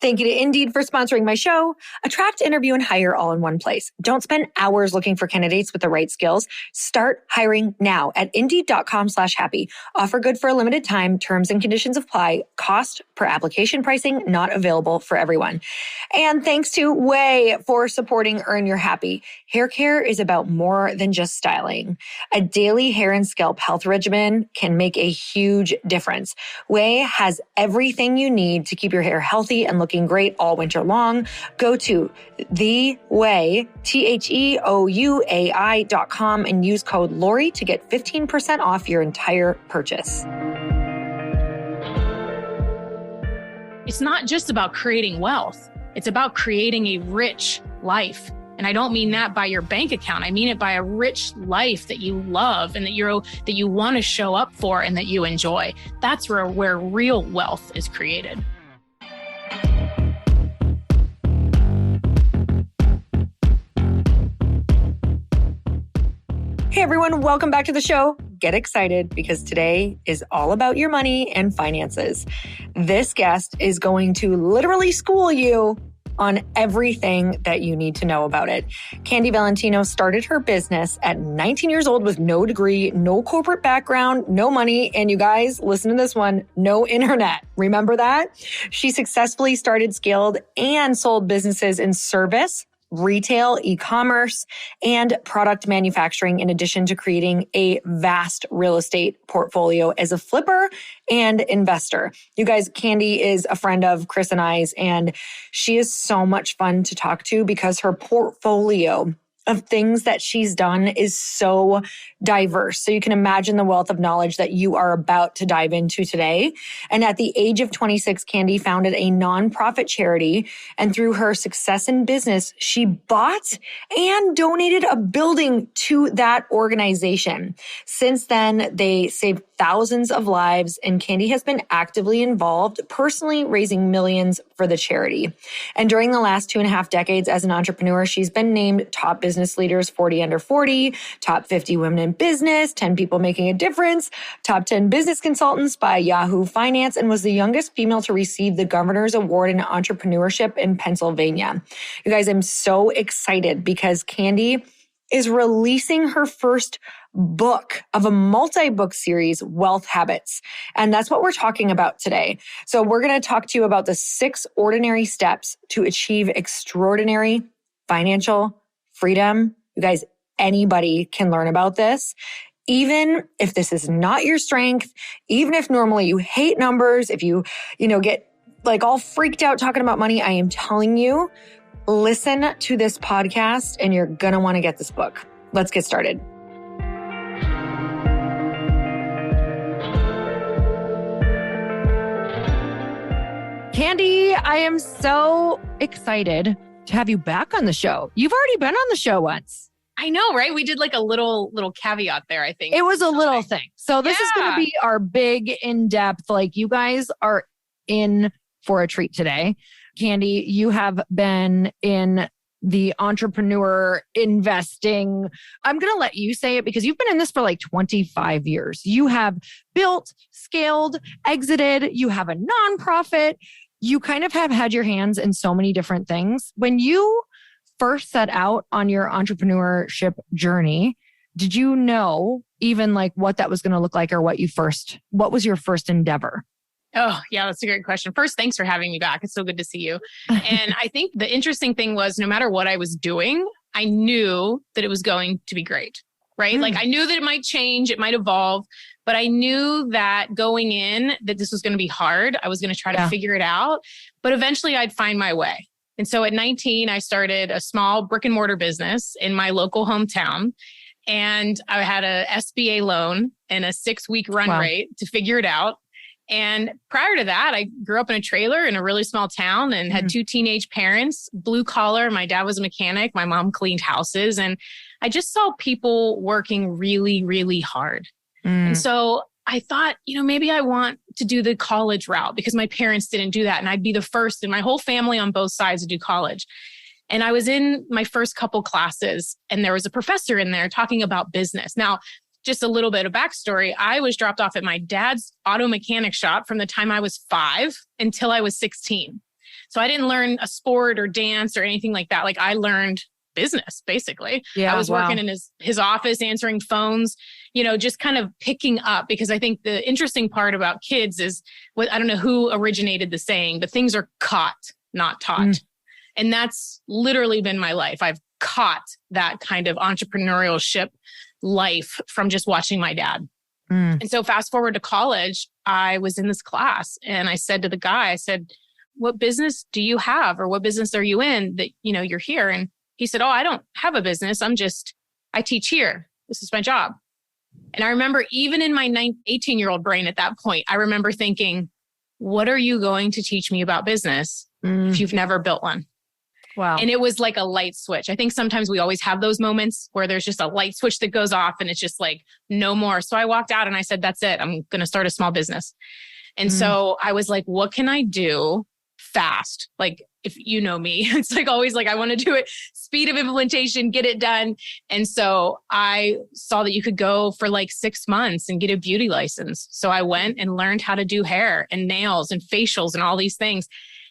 Thank you to Indeed for sponsoring my show. Attract, interview, and hire all in one place. Don't spend hours looking for candidates with the right skills. Start hiring now at Indeed.com/happy. Offer good for a limited time. Terms and conditions apply. Cost per application pricing not available for everyone. And thanks to Way for supporting Earn Your Happy. Hair care is about more than just styling. A daily hair and scalp health regimen can make a huge difference. Way has everything you need to keep your hair healthy and looking great all winter long. Go to TheWay, TheOuai.com and use code Lori to get 15% off your entire purchase. It's not just about creating wealth. It's about creating a rich life. And I don't mean that by your bank account. I mean it by a rich life that you love and that you want to show up for and that you enjoy. That's where real wealth is created. Hey everyone, welcome back to the show. Get excited because today is all about your money and finances. This guest is going to literally school you on everything that you need to know about it. Candy Valentino started her business at 19 years old with no degree, no corporate background, no money, and you guys, listen to this one, no internet. Remember that? She successfully started, scaled, and sold businesses in service, retail, e-commerce, and product manufacturing, in addition to creating a vast real estate portfolio as a flipper and investor. You guys, Candy is a friend of Chris and I's, and she is so much fun to talk to because her portfolio of things that she's done is so diverse. So you can imagine the wealth of knowledge that you are about to dive into today. And at the age of 26, Candy founded a nonprofit charity. And through her success in business, she bought and donated a building to that organization. Since then, they saved thousands of lives, and Candy has been actively involved, personally raising millions for the charity. And during the last 2.5 decades as an entrepreneur, she's been named Top Business Leaders 40 Under 40, Top 50 Women in Business, 10 People Making a Difference, Top 10 Business Consultants by Yahoo Finance, and was the youngest female to receive the Governor's Award in Entrepreneurship in Pennsylvania. You guys, I'm so excited because Candy is releasing her first book of a multi-book series, Wealth Habits. And that's what we're talking about today. So we're going to talk to you about the 6 ordinary steps to achieve extraordinary financial freedom. You guys, anybody can learn about this. Even if this is not your strength, even if normally you hate numbers, if you get like all freaked out talking about money, I am telling you, listen to this podcast and you're going to want to get this book. Let's get started. Candy, I am so excited to have you back on the show. You've already been on the show once. I know, right? We did like a little caveat there, I think. It was a little thing. So this is going to be our big in-depth, like you guys are in for a treat today. Candy, you have been in the entrepreneur investing. I'm going to let you say it because you've been in this for like 25 years. You have built, scaled, exited. You have a nonprofit. You kind of have had your hands in so many different things. When you first set out on your entrepreneurship journey, did you know even like what that was going to look like or what was your first endeavor? Oh, yeah, that's a great question. First, thanks for having me back. It's so good to see you. And I think the interesting thing was no matter what I was doing, I knew that it was going to be great, right? Like I knew that it might change, it might evolve, but I knew that going in, that this was going to be hard. I was going to try to figure it out, but eventually I'd find my way. And so at 19, I started a small brick and mortar business in my local hometown. And I had a SBA loan and a 6-week run rate to figure it out. And prior to that, I grew up in a trailer in a really small town and had 2 teenage parents, blue collar. My dad was a mechanic. My mom cleaned houses. And I just saw people working really, really hard. And so I thought, maybe I want to do the college route because my parents didn't do that. And I'd be the first in my whole family on both sides to do college. And I was in my first couple classes and there was a professor in there talking about business. Now, just a little bit of backstory. I was dropped off at my dad's auto mechanic shop from the time I was 5 until I was 16. So I didn't learn a sport or dance or anything like that. Like I learned business, basically. Yeah, I was working in his office, answering phones, just kind of picking up, because I think the interesting part about kids is I don't know who originated the saying, but things are caught, not taught. And that's literally been my life. I've caught that kind of entrepreneurship life from just watching my dad. And so fast forward to college, I was in this class and I said to the guy, I said, what business do you have, or what business are you in that, you're here? And he said, oh, I don't have a business. I teach here. This is my job. And I remember even in my 18-year-old brain at that point, I remember thinking, what are you going to teach me about business if you've never built one? Wow. And it was like a light switch. I think sometimes we always have those moments where there's just a light switch that goes off and it's just like, no more. So I walked out and I said, that's it. I'm going to start a small business. And so I was like, what can I do fast? Like, if you know me, it's like always like, I want to do it, speed of implementation, get it done. And so I saw that you could go for like 6 months and get a beauty license. So I went and learned how to do hair and nails and facials and all these things,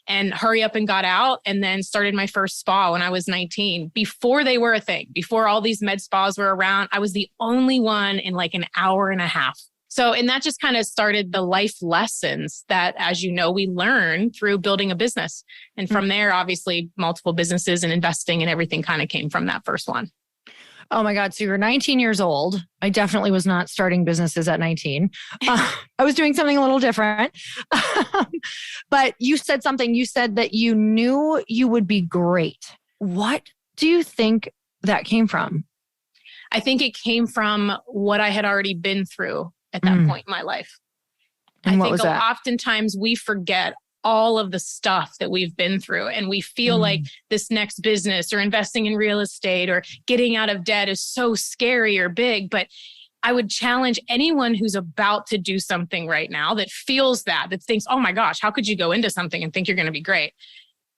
and hurry up and got out, and then started my first spa when I was 19, before they were a thing, before all these med spas were around. I was the only one in like an hour and a half. So, and that just kind of started the life lessons that, as you know, we learn through building a business. And from there, obviously, multiple businesses and investing and everything kind of came from that first one. Oh my God. So you're 19 years old. I definitely was not starting businesses at 19. I was doing something a little different. But you said something. You said that you knew you would be great. What do you think that came from? I think it came from what I had already been through at that point in my life. And I think oftentimes we forget all of the stuff that we've been through, and we feel like this next business or investing in real estate or getting out of debt is so scary or big. But I would challenge anyone who's about to do something right now that feels that thinks, oh my gosh, how could you go into something and think you're going to be great?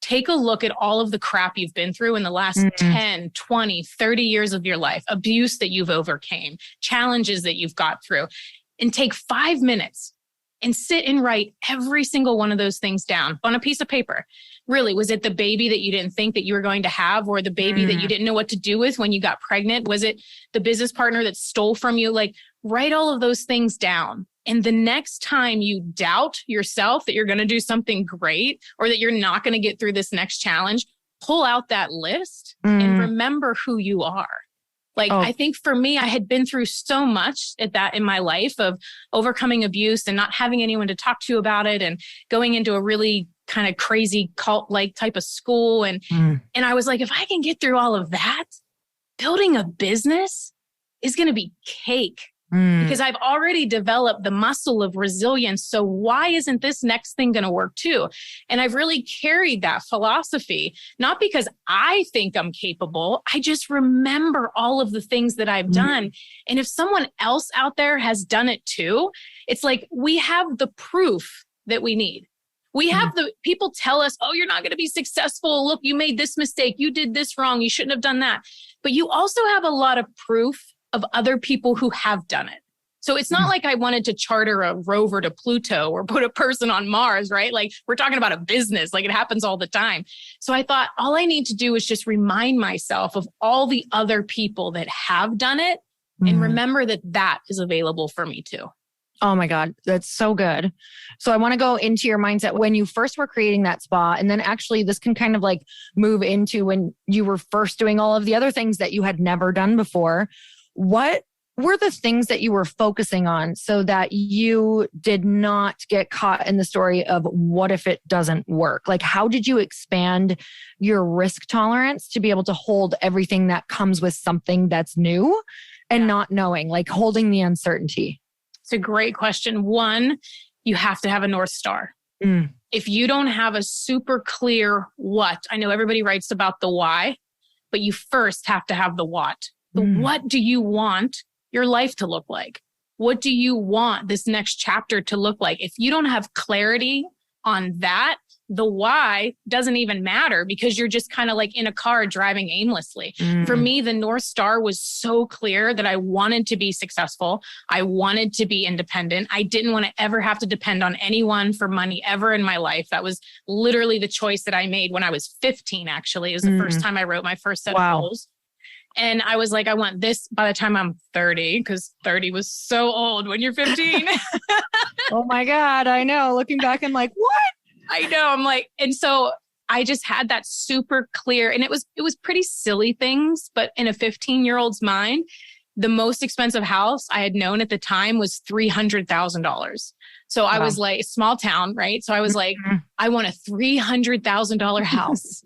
Take a look at all of the crap you've been through in the last 10, 20, 30 years of your life, abuse that you've overcame, challenges that you've got through, and take 5 minutes and sit and write every single one of those things down on a piece of paper. Really, was it the baby that you didn't think that you were going to have, or the baby that you didn't know what to do with when you got pregnant? Was it the business partner that stole from you? Like, write all of those things down. And the next time you doubt yourself that you're going to do something great, or that you're not going to get through this next challenge, pull out that list and remember who you are. Like, I think for me, I had been through so much in my life of overcoming abuse and not having anyone to talk to about it, and going into a really kind of crazy cult-like type of school. And I was like, if I can get through all of that, building a business is going to be cake. Because I've already developed the muscle of resilience. So why isn't this next thing going to work too? And I've really carried that philosophy, not because I think I'm capable. I just remember all of the things that I've done. And if someone else out there has done it too, it's like we have the proof that we need. We have the people tell us, oh, you're not going to be successful. Look, you made this mistake. You did this wrong. You shouldn't have done that. But you also have a lot of proof of other people who have done it. So it's not like I wanted to charter a rover to Pluto or put a person on Mars, right? Like, we're talking about a business, like it happens all the time. So I thought all I need to do is just remind myself of all the other people that have done it and remember that that is available for me too. Oh my God, that's so good. So I want to go into your mindset when you first were creating that spa. And then actually this can kind of like move into when you were first doing all of the other things that you had never done before. What were the things that you were focusing on so that you did not get caught in the story of what if it doesn't work? Like, how did you expand your risk tolerance to be able to hold everything that comes with something that's new and not knowing, like holding the uncertainty? It's a great question. One, you have to have a North Star. If you don't have a super clear what, I know everybody writes about the why, but you first have to have the what. What do you want your life to look like? What do you want this next chapter to look like? If you don't have clarity on that, the why doesn't even matter because you're just kind of like in a car driving aimlessly. For me, the North Star was so clear that I wanted to be successful. I wanted to be independent. I didn't want to ever have to depend on anyone for money ever in my life. That was literally the choice that I made when I was 15, actually. It was the first time I wrote my first set of goals. And I was like, I want this by the time I'm 30, because 30 was so old when you're 15. Oh my God, I know. Looking back, I'm like, what? I know. I'm like, and so I just had that super clear, and it was pretty silly things, but in a 15-year-old's mind, the most expensive house I had known at the time was $300,000. So I was like, small town, right? So I was like, I want a $300,000 house.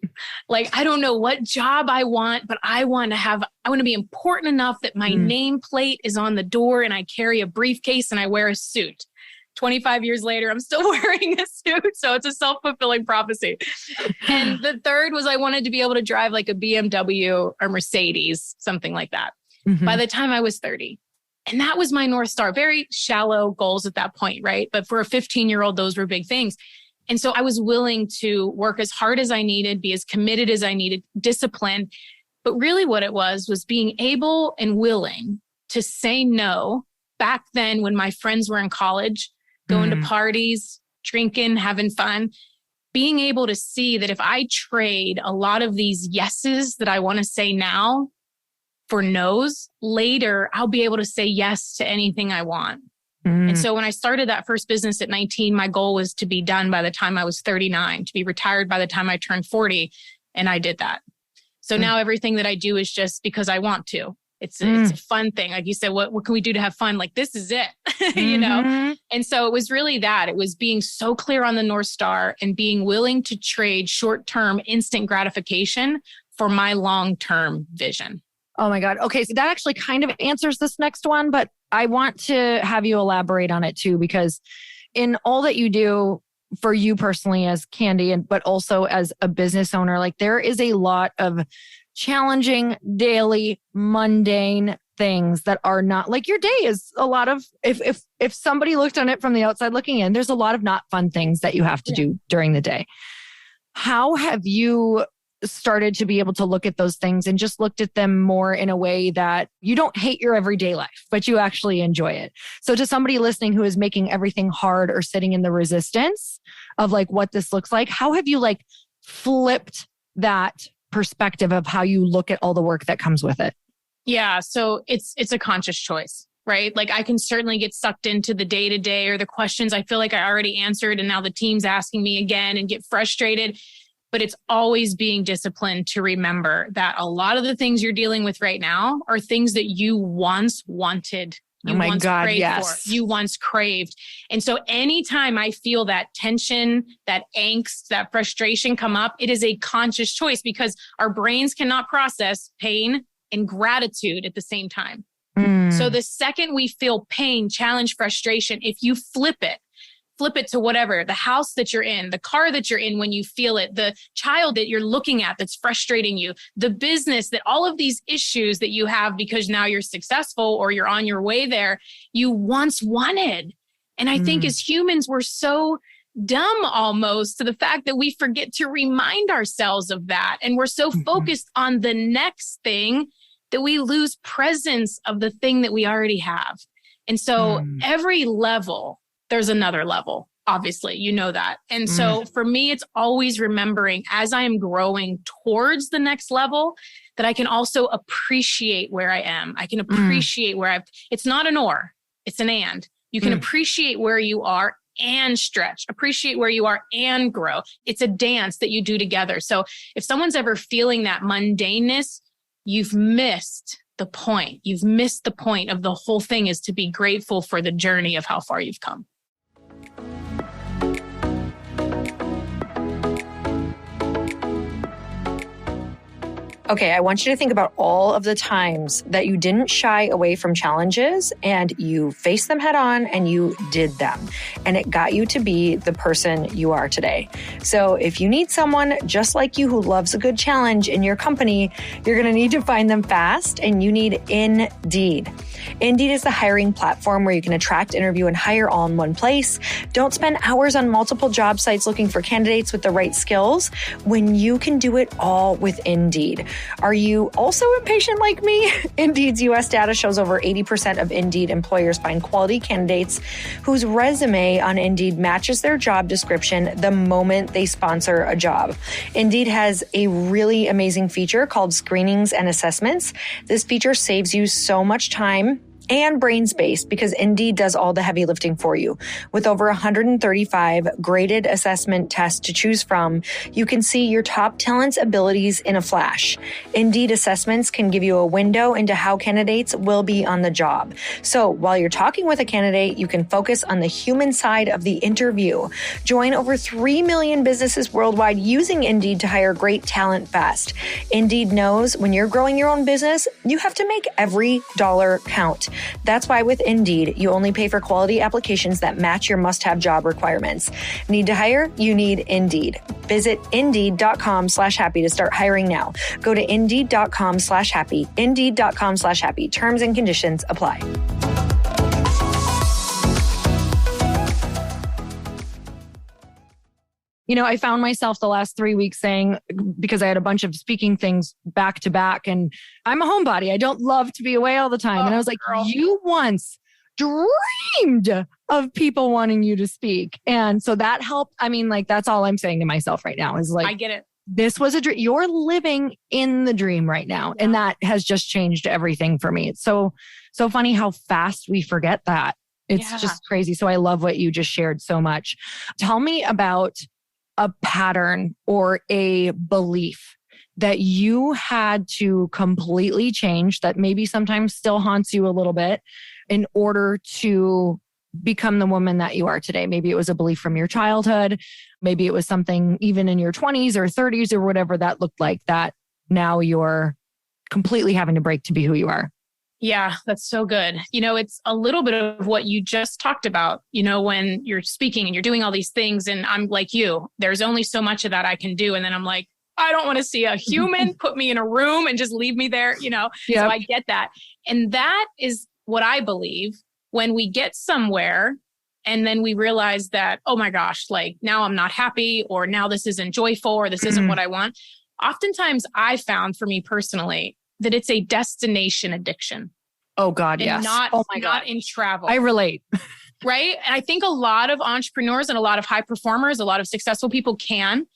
Like, I don't know what job I want, but I want to be important enough that my nameplate is on the door and I carry a briefcase and I wear a suit. 25 years later, I'm still wearing a suit. So it's a self-fulfilling prophecy. And the third was I wanted to be able to drive like a BMW or Mercedes, something like that, by the time I was 30. And that was my North Star. Very shallow goals at that point, right? But for a 15-year-old, those were big things. And so I was willing to work as hard as I needed, be as committed as I needed, disciplined. But really what it was being able and willing to say no back then when my friends were in college, going to parties, drinking, having fun, being able to see that if I trade a lot of these yeses that I want to say now for no's, later I'll be able to say yes to anything I want. And so when I started that first business at 19, my goal was to be done by the time I was 39, to be retired by the time I turned 40. And I did that. So now everything that I do is just because I want to. It's a fun thing. Like you said, what can we do to have fun? Like, this is it, you know? And so it was really that. It was being so clear on the North Star and being willing to trade short-term instant gratification for my long-term vision. Oh my God. Okay. So that actually kind of answers this next one, but I want to have you elaborate on it too, because in all that you do for you personally as Candy, but also as a business owner, like there is a lot of challenging, daily, mundane things that are not like your day is a lot of, if somebody looked on it from the outside looking in, there's a lot of not fun things that you have to do during the day. How have you started to be able to look at those things and just looked at them more in a way that you don't hate your everyday life, but you actually enjoy it? So to somebody listening who is making everything hard or sitting in the resistance of like what this looks like, how have you like flipped that perspective of how you look at all the work that comes with it? Yeah. So it's a conscious choice, right? Like I can certainly get sucked into the day to day or the questions I feel like I already answered and now the team's asking me again and get frustrated. But it's always being disciplined to remember that a lot of the things you're dealing with right now are things that you once wanted. You once prayed for, you once craved. And so anytime I feel that tension, that angst, that frustration come up, it is a conscious choice because our brains cannot process pain and gratitude at the same time. So the second we feel pain, challenge, frustration, if you flip it to whatever, the house that you're in, the car that you're in when you feel it, the child that you're looking at that's frustrating you, the business, that all of these issues that you have because now you're successful or you're on your way there, you once wanted. And I think as humans, we're so dumb almost to the fact that we forget to remind ourselves of that. And we're so focused on the next thing that we lose presence of the thing that we already have. And so every level, there's another level, obviously, you know that. And so for me, it's always remembering as I am growing towards the next level that I can also appreciate where I am. I can appreciate where it's not an or, it's an and. You can appreciate where you are and stretch, appreciate where you are and grow. It's a dance that you do together. So if someone's ever feeling that mundaneness, you've missed the point. You've missed the point of the whole thing is to be grateful for the journey of how far you've come. Okay, I want you to think about all of the times that you didn't shy away from challenges and you faced them head on and you did them. And it got you to be the person you are today. So if you need someone just like you who loves a good challenge in your company, you're going to need to find them fast, and you need Indeed. Indeed is the hiring platform where you can attract, interview, and hire all in one place. Don't spend hours on multiple job sites looking for candidates with the right skills when you can do it all with Indeed. Are you also impatient like me? Indeed's US data shows over 80% of Indeed employers find quality candidates whose resume on Indeed matches their job description the moment they sponsor a job. Indeed has a really amazing feature called screenings and assessments. This feature saves you so much time and brain space because Indeed does all the heavy lifting for you. With over 135 graded assessment tests to choose from, you can see your top talent's abilities in a flash. Indeed assessments can give you a window into how candidates will be on the job. So while you're talking with a candidate, you can focus on the human side of the interview. Join over 3 million businesses worldwide using Indeed to hire great talent fast. Indeed knows when you're growing your own business, you have to make every dollar count. That's why with Indeed, you only pay for quality applications that match your must-have job requirements. Need to hire? You need Indeed. Visit Indeed.com/happy to start hiring now. Go to Indeed.com/happy. Indeed.com/happy. Terms and conditions apply. You know, I found myself the last 3 weeks saying, because I had a bunch of speaking things back to back, and I'm a homebody. I don't love to be away all the time. And I was like, girl, you once dreamed of people wanting you to speak. And so that helped. I mean, like, that's all I'm saying to myself right now is like, I get it. This was a dream. You're living in the dream right now. Yeah. And that has just changed everything for me. It's so funny how fast we forget that. It's just crazy. So I love what you just shared so much. Tell me about a pattern or a belief that you had to completely change that maybe sometimes still haunts you a little bit in order to become the woman that you are today. Maybe it was a belief from your childhood. Maybe it was something even in your 20s or 30s or whatever that looked like, that now you're completely having to break to be who you are. Yeah, that's so good. You know, it's a little bit of what you just talked about, you know, when you're speaking and you're doing all these things, and I'm like you, there's only so much of that I can do. And then I'm like, I don't want to see a human put me in a room and just leave me there, you know? Yep. So I get that. And that is what I believe when we get somewhere and then we realize that, oh my gosh, like now I'm not happy, or now this isn't joyful, or this isn't what I want. Oftentimes I found for me personally that it's a destination addiction. Oh God, and yes. Not in travel. I relate. Right? And I think a lot of entrepreneurs and a lot of high performers, a lot of successful people can,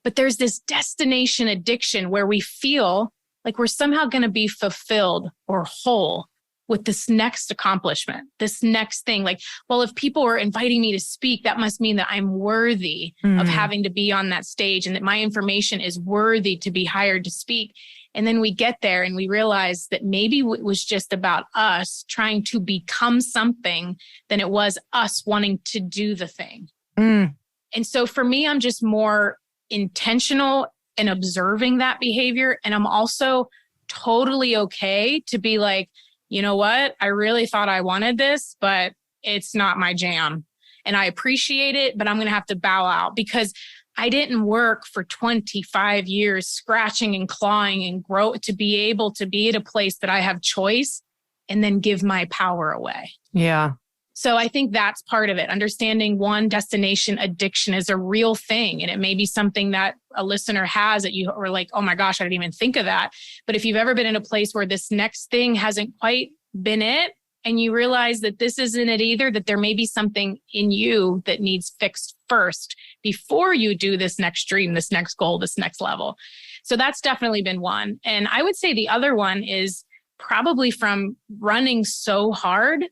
but there's this destination addiction where we feel like we're somehow going to be fulfilled or whole with this next accomplishment, this next thing. Like, well, if people are inviting me to speak, that must mean that I'm worthy of having to be on that stage and that my information is worthy to be hired to speak. And then we get there and we realize that maybe it was just about us trying to become something than it was us wanting to do the thing. And so for me, I'm just more intentional in observing that behavior. And I'm also totally okay to be like, you know what? I really thought I wanted this, but it's not my jam. And I appreciate it, but I'm going to have to bow out because I didn't work for 25 years scratching and clawing and grow to be able to be at a place that I have choice and then give my power away. Yeah. So I think that's part of it. Understanding one, destination addiction is a real thing. And it may be something that a listener has that you are like, oh my gosh, I didn't even think of that. But if you've ever been in a place where this next thing hasn't quite been it, and you realize that this isn't it either, that there may be something in you that needs fixed first before you do this next dream, this next goal, this next level. So that's definitely been one. And I would say the other one is probably from running so hard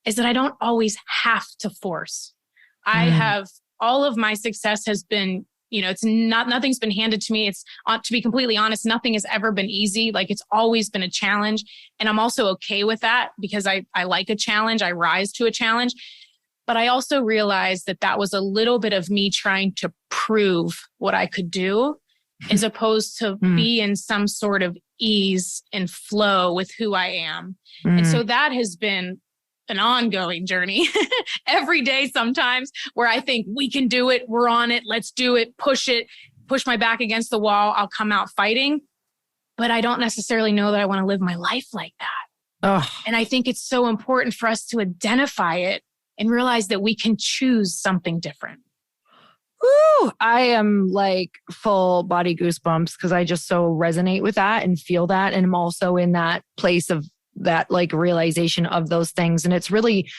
is that I don't always have to force. I have, all of my success has been, you know, nothing's been handed to me. It's, to be completely honest, nothing has ever been easy. Like it's always been a challenge. And I'm also okay with that because I like a challenge. I rise to a challenge. But I also realized that that was a little bit of me trying to prove what I could do. as opposed to be in some sort of ease and flow with who I am. And so that has been an ongoing journey every day sometimes, where I think we can do it. We're on it. Let's do it. Push my back against the wall. I'll come out fighting. But I don't necessarily know that I want to live my life like that. And I think it's so important for us to identify it and realize that we can choose something different. Ooh, I am like full body goosebumps because I just so resonate with that and feel that. And I'm also in that place of that like realization of those things. And it's really,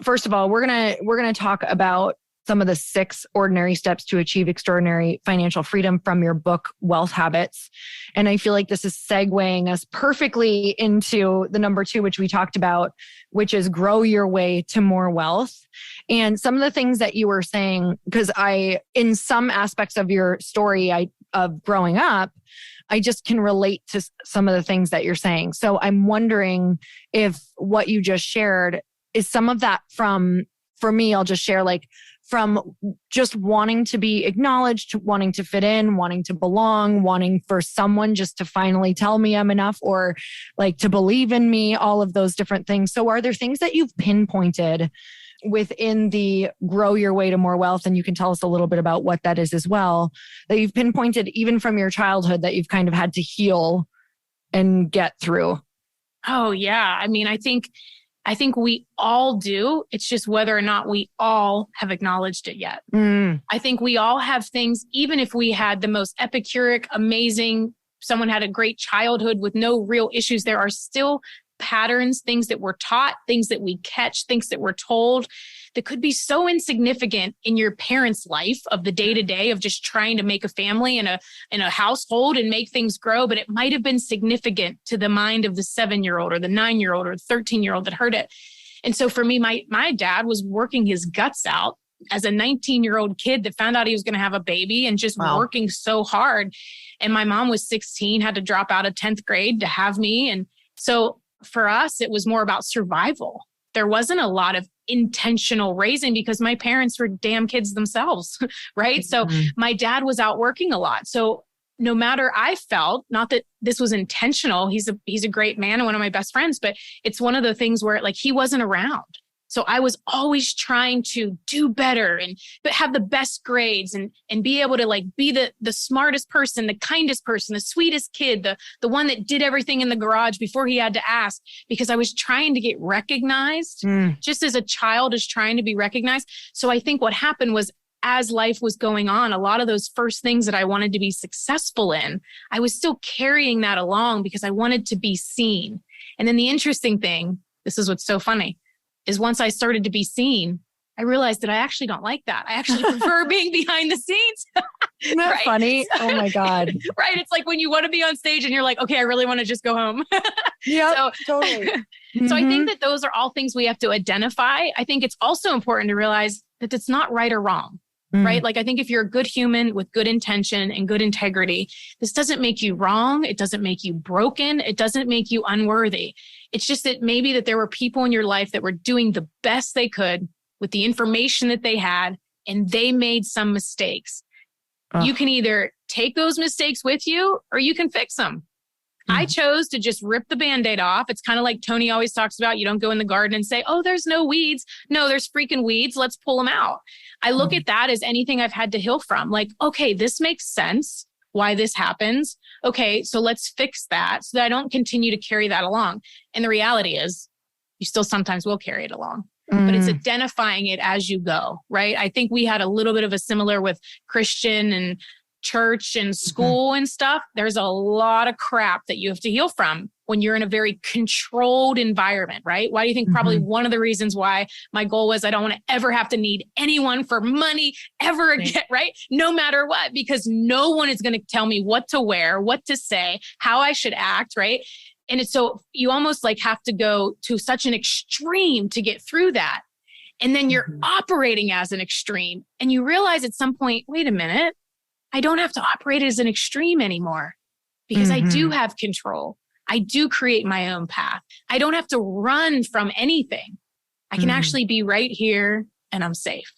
first of all, we're going to talk about some of the 6 ordinary steps to achieve extraordinary financial freedom from your book, Wealth Habits. And I feel like this is segueing us perfectly into the number 2, which we talked about, which is grow your way to more wealth. And some of the things that you were saying, because in some aspects of your story of growing up, I just can relate to some of the things that you're saying. So I'm wondering if what you just shared is some of that for me, I'll just share from just wanting to be acknowledged, wanting to fit in, wanting to belong, wanting for someone just to finally tell me I'm enough or like to believe in me, all of those different things. So are there things that you've pinpointed within the grow your way to more wealth? And you can tell us a little bit about what that is as well, that you've pinpointed even from your childhood that you've kind of had to heal and get through. Oh yeah. I mean, I think we all do. It's just whether or not we all have acknowledged it yet. I think we all have things, even if we had the most epicuric, amazing, someone had a great childhood with no real issues, there are still patterns, things that we're taught, things that we catch, things that we're told that could be so insignificant in your parents' life of the day-to-day of just trying to make a family in a household and make things grow. But it might have been significant to the mind of the 7-year-old or the 9-year-old or the 13-year-old that heard it. And so for me, my dad was working his guts out as a 19-year-old kid that found out he was going to have a baby and just working so hard. And my mom was 16, had to drop out of 10th grade to have me. And so for us, it was more about survival. There wasn't a lot of intentional raising because my parents were damn kids themselves, right? So my dad was out working a lot. So no matter, I felt, not that this was intentional, he's a great man and one of my best friends, but it's one of the things where like he wasn't around. So I was always trying to do better but have the best grades and be able to like be the smartest person, the kindest person, the sweetest kid, the one that did everything in the garage before he had to ask, because I was trying to get recognized just as a child is trying to be recognized. So I think what happened was, as life was going on, a lot of those first things that I wanted to be successful in, I was still carrying that along because I wanted to be seen. And then the interesting thing, this is what's so funny, is once I started to be seen, I realized that I actually don't like that. I actually prefer being behind the scenes. Isn't that right? funny? Oh my God. Right. It's like when you want to be on stage and you're like, okay, I really want to just go home. Yeah, totally. So I think that those are all things we have to identify. I think it's also important to realize that it's not right or wrong. Right? Like, I think if you're a good human with good intention and good integrity, this doesn't make you wrong. It doesn't make you broken. It doesn't make you unworthy. It's just that maybe that there were people in your life that were doing the best they could with the information that they had, and they made some mistakes. You can either take those mistakes with you or you can fix them. I chose to just rip the Band-Aid off. It's kind of like Tony always talks about, you don't go in the garden and say, oh, there's no weeds. No, there's freaking weeds. Let's pull them out. I look at that as anything I've had to heal from. Like, okay, this makes sense why this happens. Okay, so let's fix that so that I don't continue to carry that along. And the reality is you still sometimes will carry it along. But it's identifying it as you go, right? I think we had a little bit of a similar with Christian and church and school and stuff. There's a lot of crap that you have to heal from when you're in a very controlled environment, right? Why do you think probably one of the reasons why my goal was I don't want to ever have to need anyone for money ever again, right? No matter what, because no one is going to tell me what to wear, what to say, how I should act, right? And it's so you almost like have to go to such an extreme to get through that. And then you're operating as an extreme and you realize at some point, wait a minute, I don't have to operate as an extreme anymore because I do have control. I do create my own path. I don't have to run from anything. I can actually be right here and I'm safe.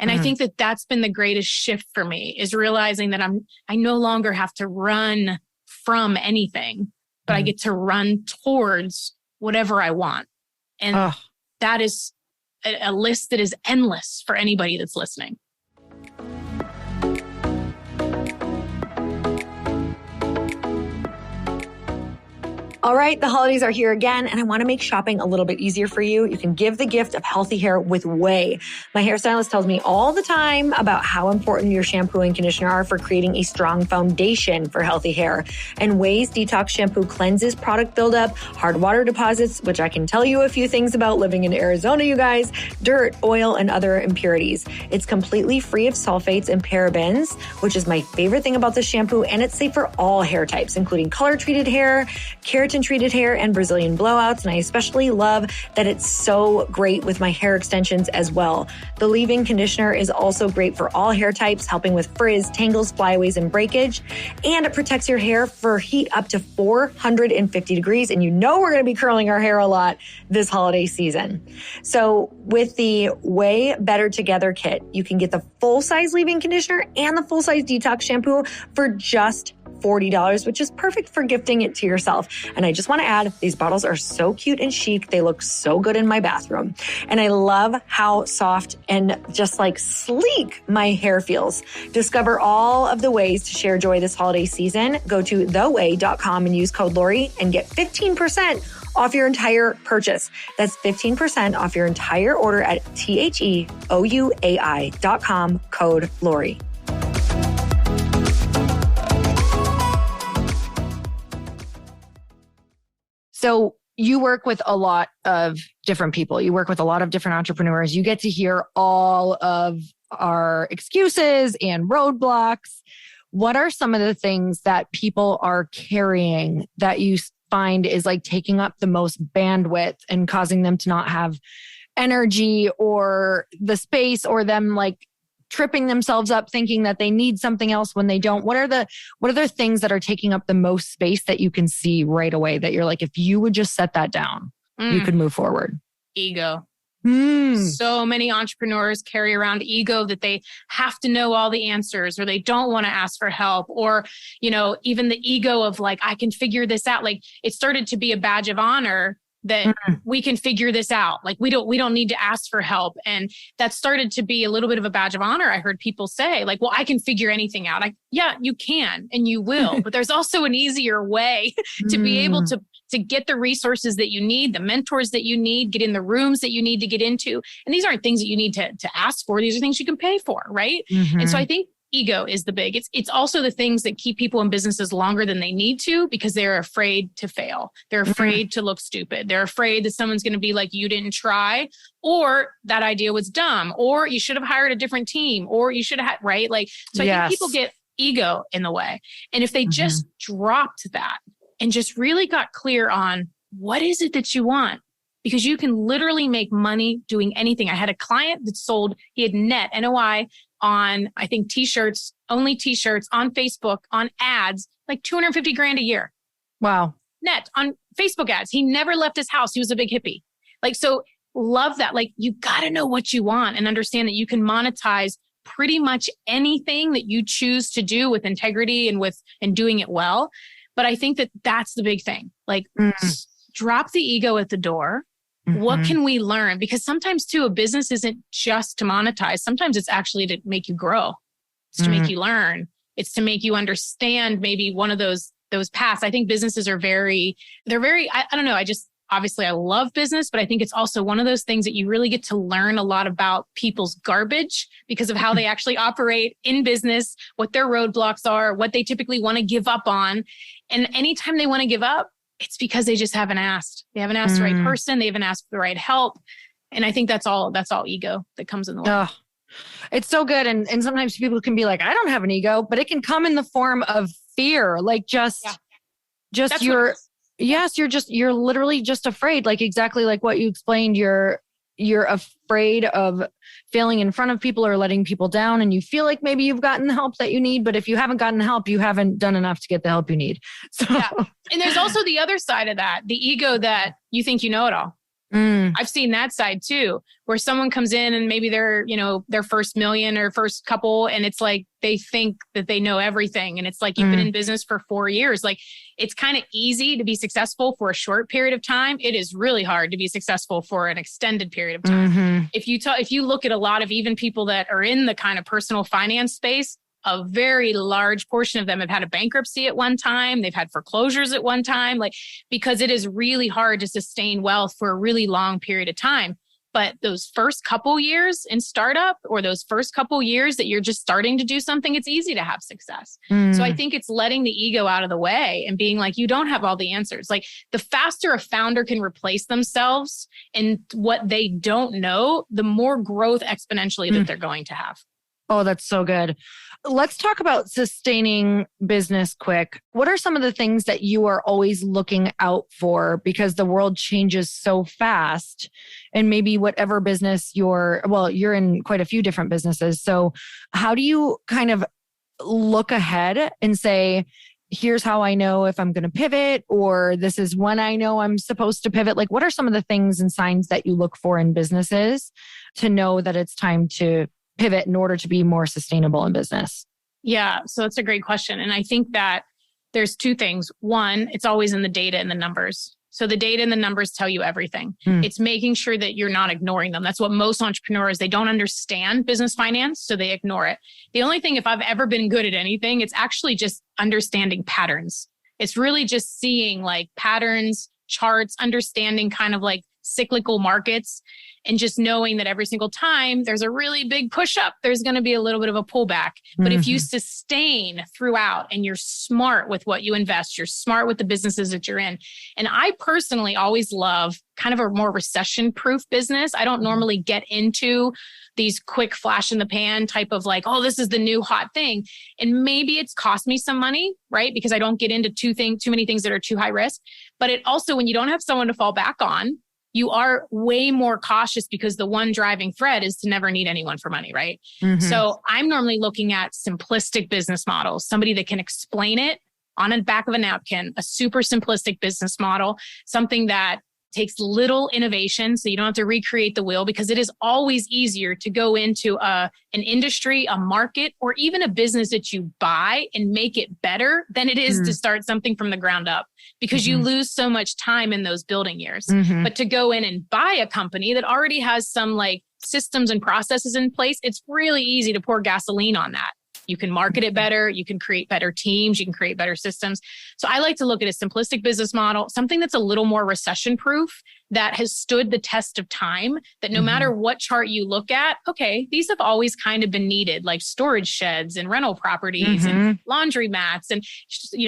And I think that that's been the greatest shift for me, is realizing that I no longer have to run from anything, but I get to run towards whatever I want. And that is a list that is endless for anybody that's listening. All right, the holidays are here again, and I want to make shopping a little bit easier for you. You can give the gift of healthy hair with Ouai. My hairstylist tells me all the time about how important your shampoo and conditioner are for creating a strong foundation for healthy hair. And Ouai's Detox Shampoo cleanses product buildup, hard water deposits, which I can tell you a few things about living in Arizona, you guys, dirt, oil, and other impurities. It's completely free of sulfates and parabens, which is my favorite thing about this shampoo, and it's safe for all hair types, including color-treated hair, keratin-treated hair, and Brazilian blowouts. And I especially love that it's so great with my hair extensions as well. The leave-in conditioner is also great for all hair types, helping with frizz, tangles, flyaways, and breakage. And it protects your hair for heat up to 450 degrees. And you know we're going to be curling our hair a lot this holiday season. So with the Ouai Better Together kit, you can get the full-size leave-in conditioner and the full-size detox shampoo for just $40, which is perfect for gifting it to yourself. And I just want to add, these bottles are so cute and chic. They look so good in my bathroom. And I love how soft and just like sleek my hair feels. Discover all of the ways to share joy this holiday season. Go to theouai.com and use code Lori and get 15% off your entire purchase. That's 15% off your entire order at theouai.com, code Lori. So you work with a lot of different people. You work with a lot of different entrepreneurs. You get to hear all of our excuses and roadblocks. What are some of the things that people are carrying that you find is like taking up the most bandwidth and causing them to not have energy or the space, or them like tripping themselves up thinking that they need something else when they don't? What are the things that are taking up the most space that you can see right away that you're like, if you would just set that down, you could move forward? Ego. So many entrepreneurs carry around ego that they have to know all the answers, or they don't want to ask for help, or, you know, even the ego of like, I can figure this out. Like, it started to be a badge of honor that we can figure this out. Like, we don't need to ask for help. And that started to be a little bit of a badge of honor. I heard people say like, well, I can figure anything out. Yeah, you can, and you will, but there's also an easier way to be able to get the resources that you need, the mentors that you need, get in the rooms that you need to get into. And these aren't things that you need to ask for. These are things you can pay for, right? And so I think ego is the big. It's also the things that keep people in businesses longer than they need to, because they're afraid to fail. They're afraid to look stupid. They're afraid that someone's going to be like, you didn't try, or that idea was dumb, or you should have hired a different team, or you should have, right? Like, so I think people get ego in the way. And if they just dropped that and just really got clear on what is it that you want, because you can literally make money doing anything. I had a client that sold, he had net NOI on, I think, t-shirts, only t-shirts on Facebook, on ads, like 250 grand a year. Wow. Net on Facebook ads. He never left his house. He was a big hippie. Like, so love that. Like, you got to know what you want and understand that you can monetize pretty much anything that you choose to do with integrity and doing it well. But I think that that's the big thing. Like, drop the ego at the door. What can we learn? Because sometimes too, a business isn't just to monetize. Sometimes it's actually to make you grow. It's to make you learn. It's to make you understand maybe one of those paths. I think businesses are I don't know. Obviously I love business, but I think it's also one of those things that you really get to learn a lot about people's garbage because of how they actually operate in business, what their roadblocks are, what they typically want to give up on. And anytime they want to give up, it's because they just haven't asked. They haven't asked the right person. They haven't asked for the right help. And I think that's all ego that comes in the way. Oh, it's so good. And sometimes people can be like, I don't have an ego, but it can come in the form of fear. Like you're literally just afraid. Like exactly like what you explained. You're afraid of failing in front of people or letting people down. And you feel like maybe you've gotten the help that you need, but if you haven't gotten help, you haven't done enough to get the help you need. So yeah. And there's also the other side of that, the ego that you think you know it all. I've seen that side too, where someone comes in and maybe they're, their first million or first couple, and it's like they think that they know everything. And it's like, you've been in business for 4 years. Like, it's kind of easy to be successful for a short period of time. It is really hard to be successful for an extended period of time. If you look at a lot of even people that are in the kind of personal finance space, a very large portion of them have had a bankruptcy at one time. They've had foreclosures at one time, because it is really hard to sustain wealth for a really long period of time. But those first couple years in startup, or those first couple years that you're just starting to do something, it's easy to have success. So I think it's letting the ego out of the way and being like, you don't have all the answers. Like, the faster a founder can replace themselves in what they don't know, the more growth exponentially that they're going to have. Oh, that's so good. Let's talk about sustaining business quick. What are some of the things that you are always looking out for? Because the world changes so fast, and maybe whatever business you're in quite a few different businesses. So how do you kind of look ahead and say, here's how I know if I'm going to pivot, or this is when I know I'm supposed to pivot? Like, what are some of the things and signs that you look for in businesses to know that it's time to pivot in order to be more sustainable in business? Yeah, so it's a great question. And I think that there's two things. One, it's always in the data and the numbers. So the data and the numbers tell you everything. It's making sure that you're not ignoring them. That's what most entrepreneurs, they don't understand business finance, so they ignore it. The only thing, if I've ever been good at anything, it's actually just understanding patterns. It's really just seeing like patterns, charts, understanding kind of like cyclical markets, and just knowing that every single time there's a really big push up, there's going to be a little bit of a pullback. But if you sustain throughout and you're smart with what you invest, you're smart with the businesses that you're in. And I personally always love kind of a more recession-proof business. I don't normally get into these quick flash in the pan type of like, oh, this is the new hot thing. And maybe it's cost me some money, right? Because I don't get into too many things that are too high risk. But it also, when you don't have someone to fall back on, you are way more cautious, because the one driving thread is to never need anyone for money, right? So I'm normally looking at simplistic business models, somebody that can explain it on the back of a napkin, a super simplistic business model, something that takes little innovation, so you don't have to recreate the wheel, because it is always easier to go into an industry, a market, or even a business that you buy and make it better than it is to start something from the ground up, because you lose so much time in those building years. But to go in and buy a company that already has some like systems and processes in place, it's really easy to pour gasoline on that. You can market it better. You can create better teams. You can create better systems. So I like to look at a simplistic business model, something that's a little more recession proof, that has stood the test of time, that no matter what chart you look at, okay, these have always kind of been needed, like storage sheds and rental properties and laundry mats and,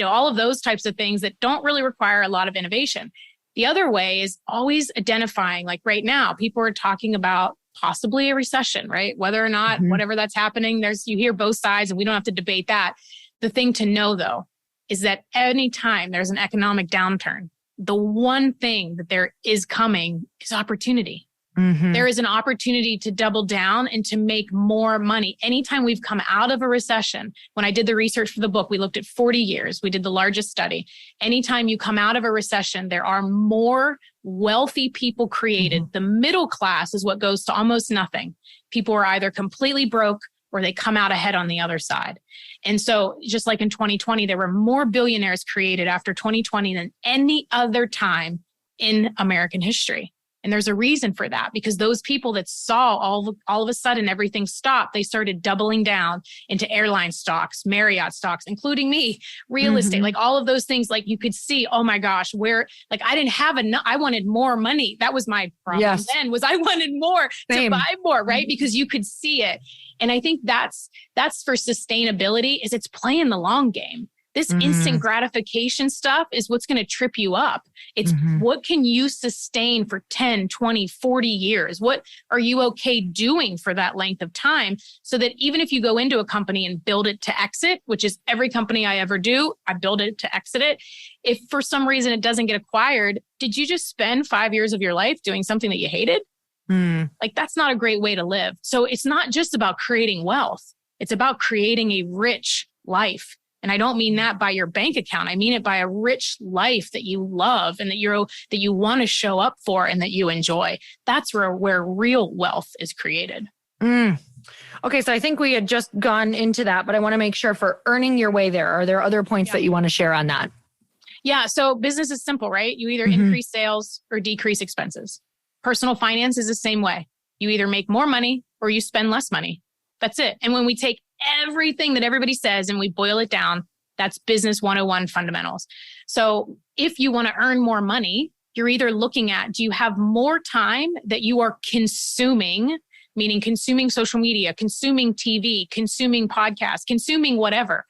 all of those types of things that don't really require a lot of innovation. The other way is always identifying, like right now, people are talking about possibly a recession, right? Whether or not, whatever that's happening, you hear both sides, and we don't have to debate that. The thing to know though, is that anytime there's an economic downturn, the one thing that there is coming is opportunity. There is an opportunity to double down and to make more money. Anytime we've come out of a recession, when I did the research for the book, we looked at 40 years. We did the largest study. Anytime you come out of a recession, there are more wealthy people created. The middle class is what goes to almost nothing. People are either completely broke or they come out ahead on the other side. And so just like in 2020, there were more billionaires created after 2020 than any other time in American history. And there's a reason for that, because those people that saw all of a sudden everything stopped, they started doubling down into airline stocks, Marriott stocks, including me, real estate, like all of those things. Like you could see, oh my gosh, like I didn't have enough. I wanted more money. That was my problem then, was I wanted more to buy more, right? Because you could see it. And I think that's for sustainability, is it's playing the long game. This instant gratification stuff is what's going to trip you up. It's what can you sustain for 10, 20, 40 years? What are you okay doing for that length of time? So that even if you go into a company and build it to exit, which is every company I ever do, I build it to exit it. If for some reason it doesn't get acquired, did you just spend 5 years of your life doing something that you hated? Like that's not a great way to live. So it's not just about creating wealth. It's about creating a rich life. And I don't mean that by your bank account. I mean it by a rich life that you love and that you want to show up for and that you enjoy. That's where real wealth is created. Okay, so I think we had just gone into that, but I want to make sure for earning your way there, are there other points that you want to share on that? Yeah. So business is simple, right? You either increase sales or decrease expenses. Personal finance is the same way. You either make more money or you spend less money. That's it. And when we take everything that everybody says and we boil it down, that's business 101 fundamentals. So if you want to earn more money, you're either looking at, do you have more time that you are consuming, meaning consuming social media, consuming TV, consuming podcasts, consuming whatever,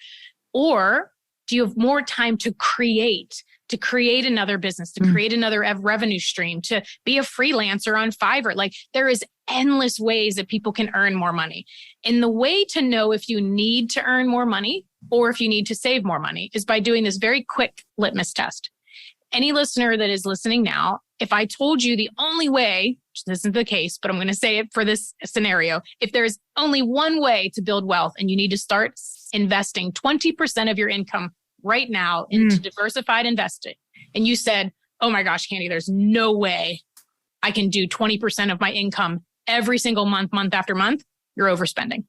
or do you have more time to create another business, to create another revenue stream, to be a freelancer on Fiverr? Like there is endless ways that people can earn more money. And the way to know if you need to earn more money or if you need to save more money is by doing this very quick litmus test. Any listener that is listening now, if I told you the only way, which this isn't the case, but I'm going to say it for this scenario, if there's only one way to build wealth and you need to start investing 20% of your income right now into diversified investing, and you said, oh my gosh, Candy, there's no way I can do 20% of my income every single month after month, you're overspending.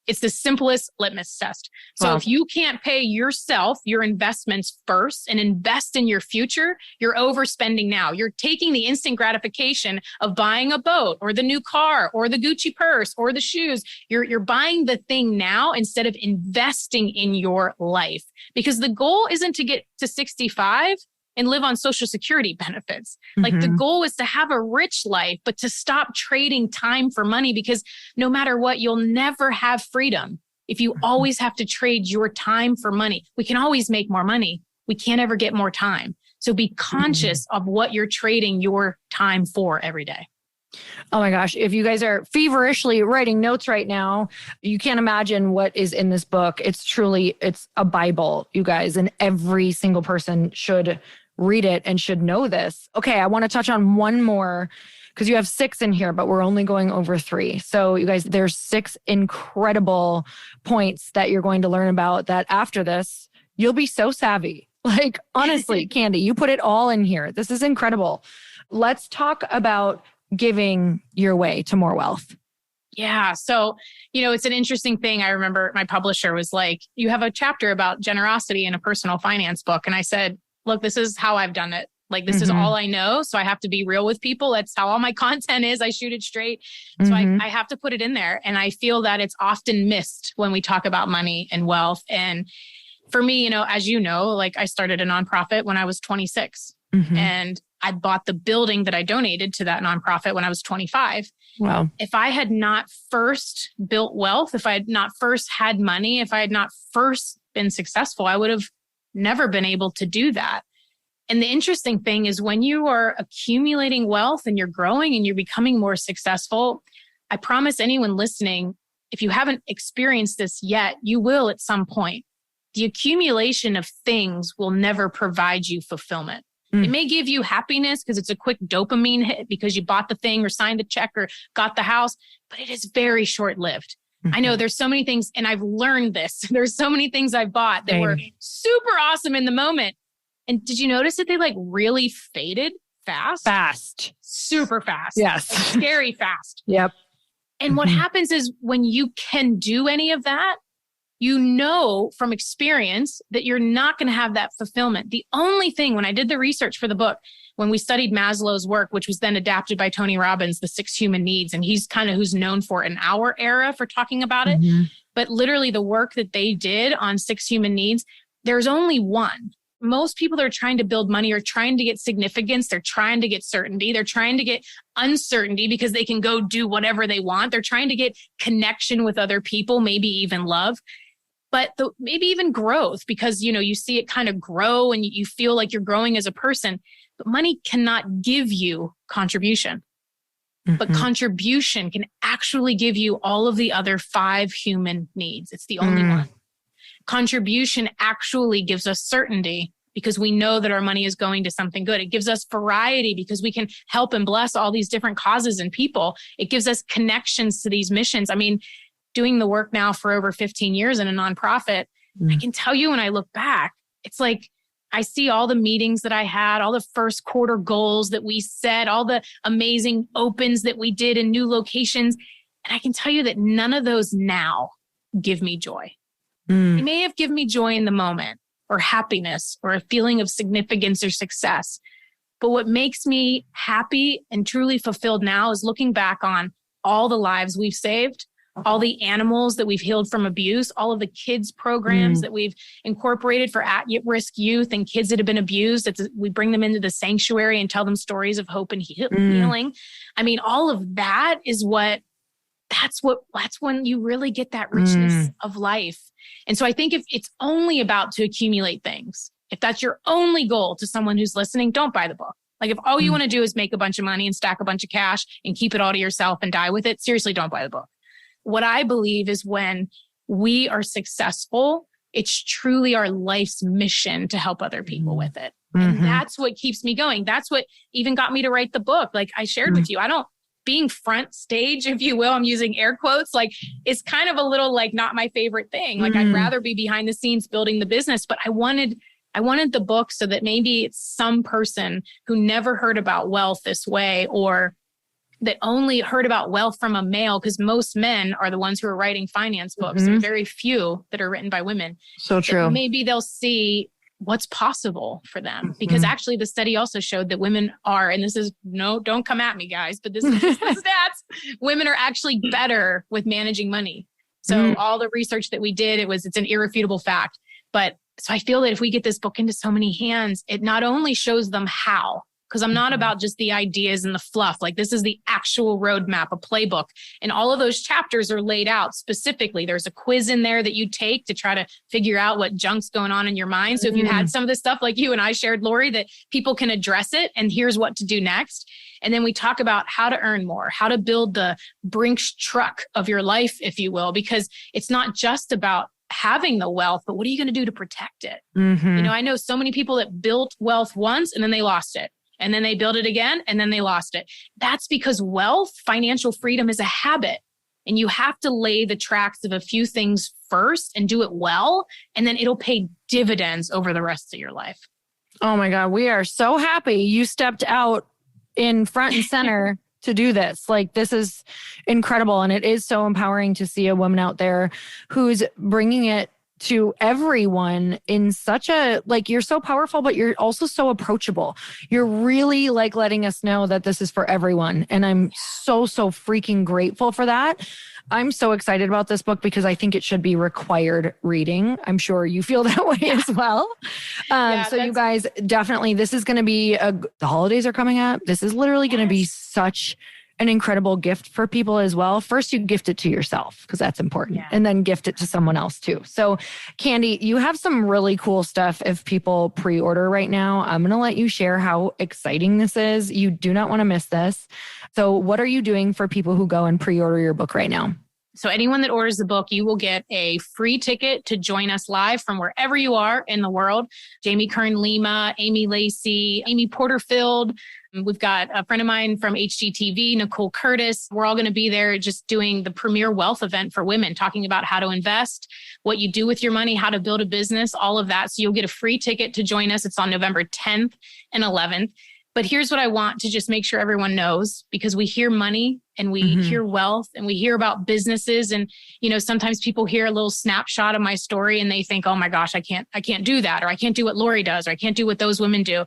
It's the simplest litmus test. So if you can't pay yourself your investments first and invest in your future, you're overspending now. You're taking the instant gratification of buying a boat or the new car or the Gucci purse or the shoes. You're buying the thing now instead of investing in your life, because the goal isn't to get to 65 and live on Social Security benefits. Like the goal is to have a rich life, but to stop trading time for money, because no matter what, you'll never have freedom if you always have to trade your time for money. We can always make more money. We can't ever get more time. So be conscious of what you're trading your time for every day. Oh my gosh. If you guys are feverishly writing notes right now, you can't imagine what is in this book. It's a Bible, you guys, and every single person should read it and should know this. Okay, I want to touch on one more because you have 6 in here, but we're only going over 3. So you guys, there's 6 incredible points that you're going to learn about that after this, you'll be so savvy. Like, honestly, Candy, you put it all in here. This is incredible. Let's talk about giving your way to more wealth. Yeah. So, it's an interesting thing. I remember my publisher was like, you have a chapter about generosity in a personal finance book. And I said, look, this is how I've done it. Like, this is all I know. So I have to be real with people. That's how all my content is. I shoot it straight. So I have to put it in there. And I feel that it's often missed when we talk about money and wealth. And for me, as you know, like I started a nonprofit when I was 26 and I bought the building that I donated to that nonprofit when I was 25. Wow. If I had not first built wealth, if I had not first had money, if I had not first been successful, I would have never been able to do that. And the interesting thing is when you are accumulating wealth and you're growing and you're becoming more successful, I promise anyone listening, if you haven't experienced this yet, you will at some point. The accumulation of things will never provide you fulfillment. It may give you happiness because it's a quick dopamine hit because you bought the thing or signed the check or got the house, but it is very short-lived. I know there's so many things, and I've learned this. There's so many things I bought that were super awesome in the moment. And did you notice that they like really faded fast? Fast. Super fast. Yes. Like scary fast. Yep. And what happens is when you can do any of that, you know from experience that you're not going to have that fulfillment. The only thing, when I did the research for the book, when we studied Maslow's work, which was then adapted by Tony Robbins, the 6 human needs, and he's kind of who's known for in our era for talking about it. But literally the work that they did on 6 human needs, there's only one. Most people that are trying to build money are trying to get significance. They're trying to get certainty. They're trying to get uncertainty because they can go do whatever they want. They're trying to get connection with other people, maybe even love. But maybe even growth, because, you see it kind of grow and you feel like you're growing as a person. But money cannot give you contribution. But contribution can actually give you all of the other 5 human needs. It's the only one. Contribution actually gives us certainty because we know that our money is going to something good. It gives us variety because we can help and bless all these different causes and people. It gives us connections to these missions. I mean, doing the work now for over 15 years in a nonprofit, I can tell you when I look back, it's like I see all the meetings that I had, all the first quarter goals that we set, all the amazing opens that we did in new locations. And I can tell you that none of those now give me joy. They may have given me joy in the moment or happiness or a feeling of significance or success. But what makes me happy and truly fulfilled now is looking back on all the lives we've saved, all the animals that we've healed from abuse, all of the kids programs that we've incorporated for at-risk youth and kids that have been abused. We bring them into the sanctuary and tell them stories of hope and healing. I mean, all of that is that's when you really get that richness of life. And so I think if it's only about to accumulate things, if that's your only goal to someone who's listening, don't buy the book. Like if all you want to do is make a bunch of money and stack a bunch of cash and keep it all to yourself and die with it, seriously, don't buy the book. What I believe is when we are successful, it's truly our life's mission to help other people with it. And that's what keeps me going. That's what even got me to write the book. Like I shared with you, being front stage, if you will, I'm using air quotes, like it's kind of a little like not my favorite thing. Like I'd rather be behind the scenes building the business, but I wanted the book so that maybe it's some person who never heard about wealth this way, or that only heard about wealth from a male, because most men are the ones who are writing finance books. There are very few that are written by women. So true. Maybe they'll see what's possible for them. Because actually the study also showed that women are, and this is, don't come at me guys, but this is just the stats. Women are actually better with managing money. So all the research that we did, it's an irrefutable fact. But so I feel that if we get this book into so many hands, it not only shows them how, because I'm not about just the ideas and the fluff. Like this is the actual roadmap, a playbook. And all of those chapters are laid out specifically. There's a quiz in there that you take to try to figure out what junk's going on in your mind. So if you had some of this stuff like you and I shared, Lori, that people can address it and here's what to do next. And then we talk about how to earn more, how to build the Brinks truck of your life, if you will, because it's not just about having the wealth, but what are you going to do to protect it? I know so many people that built wealth once and then they lost it. And then they build it again, and then they lost it. That's because wealth, financial freedom is a habit. And you have to lay the tracks of a few things first and do it well. And then it'll pay dividends over the rest of your life. Oh my God. We are so happy you stepped out in front and center to do this. Like, this is incredible. And it is so empowering to see a woman out there who's bringing it to everyone in such a, like, you're so powerful, but you're also so approachable. You're really like letting us know that this is for everyone. And I'm so freaking grateful for that. I'm so excited about this book because I think it should be required reading. I'm sure you feel that way as well. So you guys, definitely, this is going to be the holidays are coming up. This is literally going to be such an incredible gift for people as well. First, you gift it to yourself because that's important, and then gift it to someone else too. So Candy, you have some really cool stuff if people pre-order right now. I'm going to let you share how exciting this is. You do not want to miss this. So what are you doing for people who go and pre-order your book right now? So anyone that orders the book, you will get a free ticket to join us live from wherever you are in the world. Jamie Kern-Lima, Amy Lacey, Amy Porterfield. We've got a friend of mine from HGTV, Nicole Curtis. We're all going to be there just doing the premier wealth event for women, talking about how to invest, what you do with your money, how to build a business, all of that. So you'll get a free ticket to join us. It's on November 10th and 11th. But here's what I want to just make sure everyone knows, because we hear money and we hear wealth and we hear about businesses. And, sometimes people hear a little snapshot of my story and they think, oh my gosh, I can't do that. Or I can't do what Lori does, or I can't do what those women do.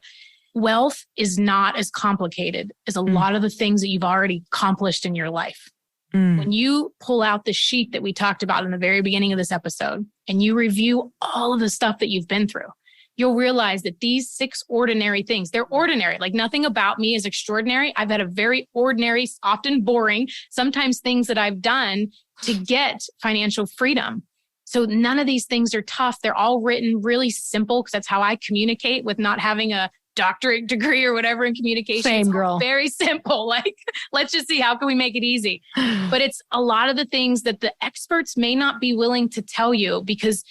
Wealth is not as complicated as a lot of the things that you've already accomplished in your life. When you pull out the sheet that we talked about in the very beginning of this episode and you review all of the stuff that you've been through, you'll realize that these 6 ordinary things, they're ordinary. Like, nothing about me is extraordinary. I've had a very ordinary, often boring, sometimes things that I've done to get financial freedom. So none of these things are tough. They're all written really simple because that's how I communicate with not having a doctorate degree or whatever in communication. Same, girl. Very simple. Like, let's just see, how can we make it easy? But it's a lot of the things that the experts may not be willing to tell you, because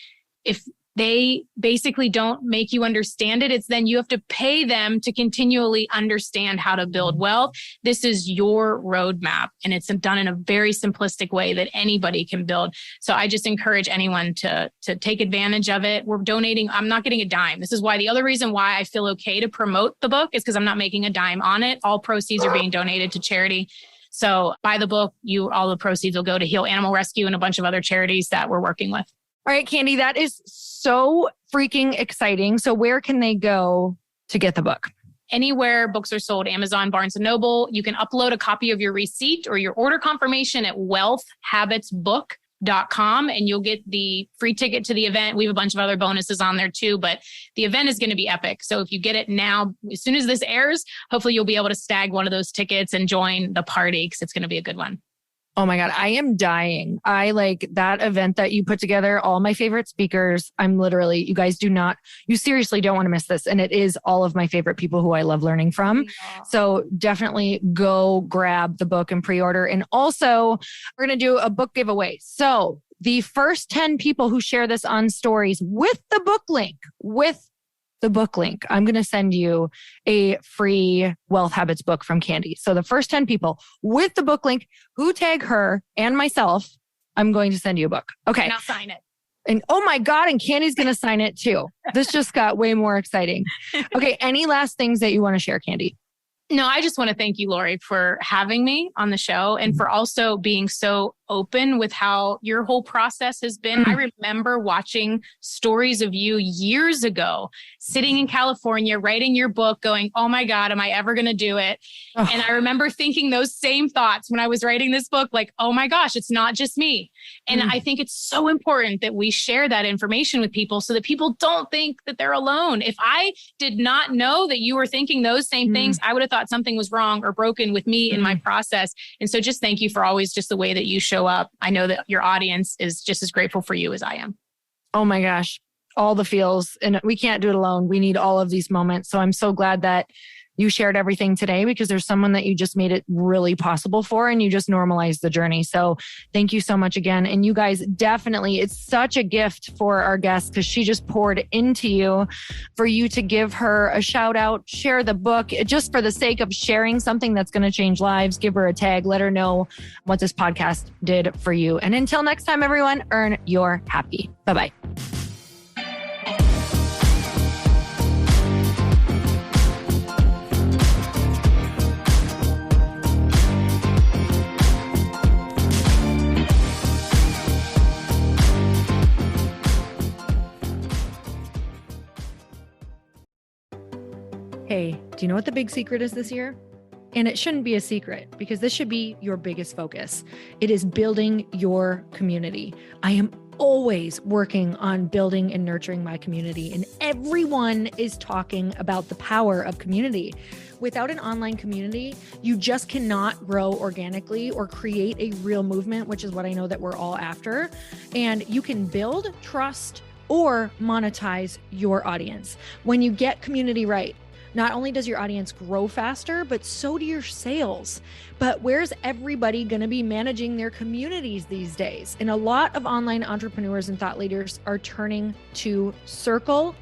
if they basically don't make you understand it. It's then you have to pay them to continually understand how to build wealth. This is your roadmap, and it's done in a very simplistic way that anybody can build. So I just encourage anyone to take advantage of it. We're donating. I'm not getting a dime. This is why the other reason why I feel okay to promote the book is because I'm not making a dime on it. All proceeds are being donated to charity. So buy the book. All the proceeds will go to Heal Animal Rescue and a bunch of other charities that we're working with. All right, Candy, that is so freaking exciting. So where can they go to get the book? Anywhere books are sold, Amazon, Barnes & Noble. You can upload a copy of your receipt or your order confirmation at wealthhabitsbook.com, and you'll get the free ticket to the event. We have a bunch of other bonuses on there too, but the event is going to be epic. So if you get it now, as soon as this airs, hopefully you'll be able to snag one of those tickets and join the party because it's going to be a good one. Oh my God, I am dying. I like that event that you put together, all my favorite speakers. You guys you seriously don't want to miss this. And it is all of my favorite people who I love learning from. Yeah. So definitely go grab the book and pre-order. And also we're going to do a book giveaway. So the first 10 people who share this on stories with the book link, I'm going to send you a free Wealth Habits book from Candy. So the first 10 people with the book link who tag her and myself, I'm going to send you a book. Okay. And I'll sign it. And oh my God, and Candy's going to sign it too. This just got way more exciting. Okay. Any last things that you want to share, Candy? No, I just want to thank you, Lori, for having me on the show and for also being so open with how your whole process has been. I remember watching stories of you years ago, sitting in California, writing your book, going, oh my God, am I ever going to do it? Oh. And I remember thinking those same thoughts when I was writing this book, like, oh my gosh, it's not just me. And I think it's so important that we share that information with people so that people don't think that they're alone. If I did not know that you were thinking those same things, I would have thought something was wrong or broken with me in my process. And so just thank you for always just the way that you show up. I know that your audience is just as grateful for you as I am. Oh my gosh, all the feels. And we can't do it alone. We need all of these moments. So I'm so glad that you shared everything today because there's someone that you just made it really possible for and you just normalized the journey. So thank you so much again. And you guys definitely, it's such a gift for our guest because she just poured into you for you to give her a shout out, share the book just for the sake of sharing something that's going to change lives. Give her a tag, let her know what this podcast did for you. And until next time, everyone, earn your happy. Bye-bye. Hey, do you know what the big secret is this year? And it shouldn't be a secret because this should be your biggest focus. It is building your community. I am always working on building and nurturing my community, and everyone is talking about the power of community. Without an online community, you just cannot grow organically or create a real movement, which is what I know that we're all after. And you can build trust or monetize your audience. When you get community right, not only does your audience grow faster, but so do your sales. But where's everybody going to be managing their communities these days? And a lot of online entrepreneurs and thought leaders are turning to Circle.so.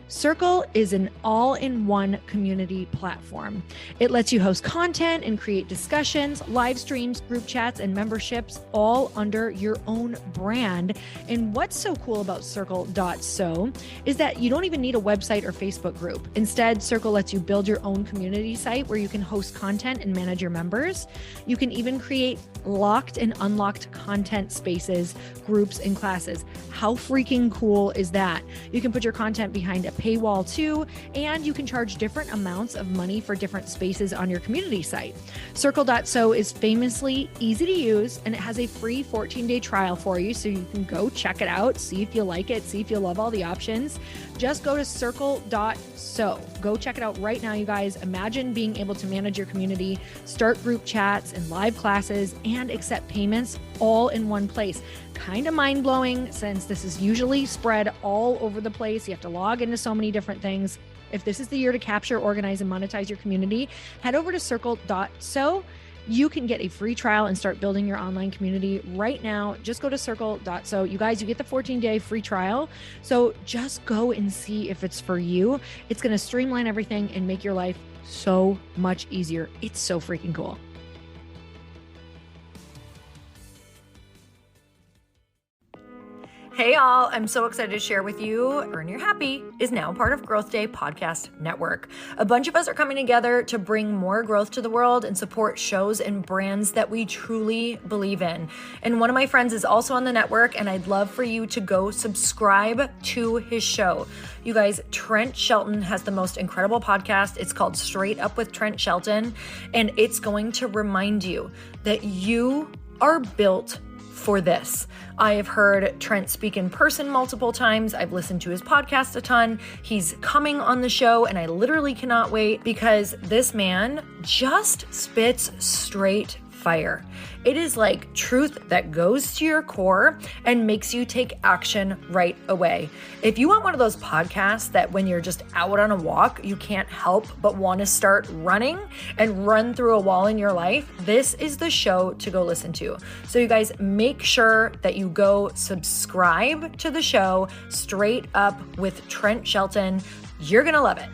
Circle is an all-in-one community platform. It lets you host content and create discussions, live streams, group chats, and memberships all under your own brand. And what's so cool about Circle.so is that you don't even need a website or Facebook group. Instead, Circle lets you build your own community site where you can host content and manage your members. You can even create locked and unlocked content spaces, groups, and classes. How freaking cool is that? You can put your content behind a paywall too, and you can charge different amounts of money for different spaces on your community site. Circle.so is famously easy to use, and it has a free 14-day trial for you, so you can go check it out, see if you like it, see if you love all the options. Just go to Circle.so. Go check it out right now, you guys. Imagine being able to manage your community, start group chats and live classes, and accept payments all in one place. Kind of mind-blowing since this is usually spread all over the place. You have to log into so many different things. If this is the year to capture, organize, and monetize your community, head over to Circle.so You can get a free trial and start building your online community right now. Just go to circle.so. You guys, you get the 14-day free trial. So just go and see if it's for you. It's going to streamline everything and make your life so much easier. It's so freaking cool. Hey all, I'm so excited to share with you, Earn Your Happy is now part of Growth Day Podcast Network. A bunch of us are coming together to bring more growth to the world and support shows and brands that we truly believe in. And one of my friends is also on the network, and I'd love for you to go subscribe to his show. You guys, Trent Shelton has the most incredible podcast. It's called Straight Up with Trent Shelton, and it's going to remind you that you are built for this. I have heard Trent speak in person multiple times. I've listened to his podcast a ton. He's coming on the show, and I literally cannot wait because this man just spits straight fire. It is like truth that goes to your core and makes you take action right away. If you want one of those podcasts that when you're just out on a walk, you can't help but want to start running and run through a wall in your life, this is the show to go listen to. So you guys, make sure that you go subscribe to the show, Straight Up with Trent Shelton. You're going to love it.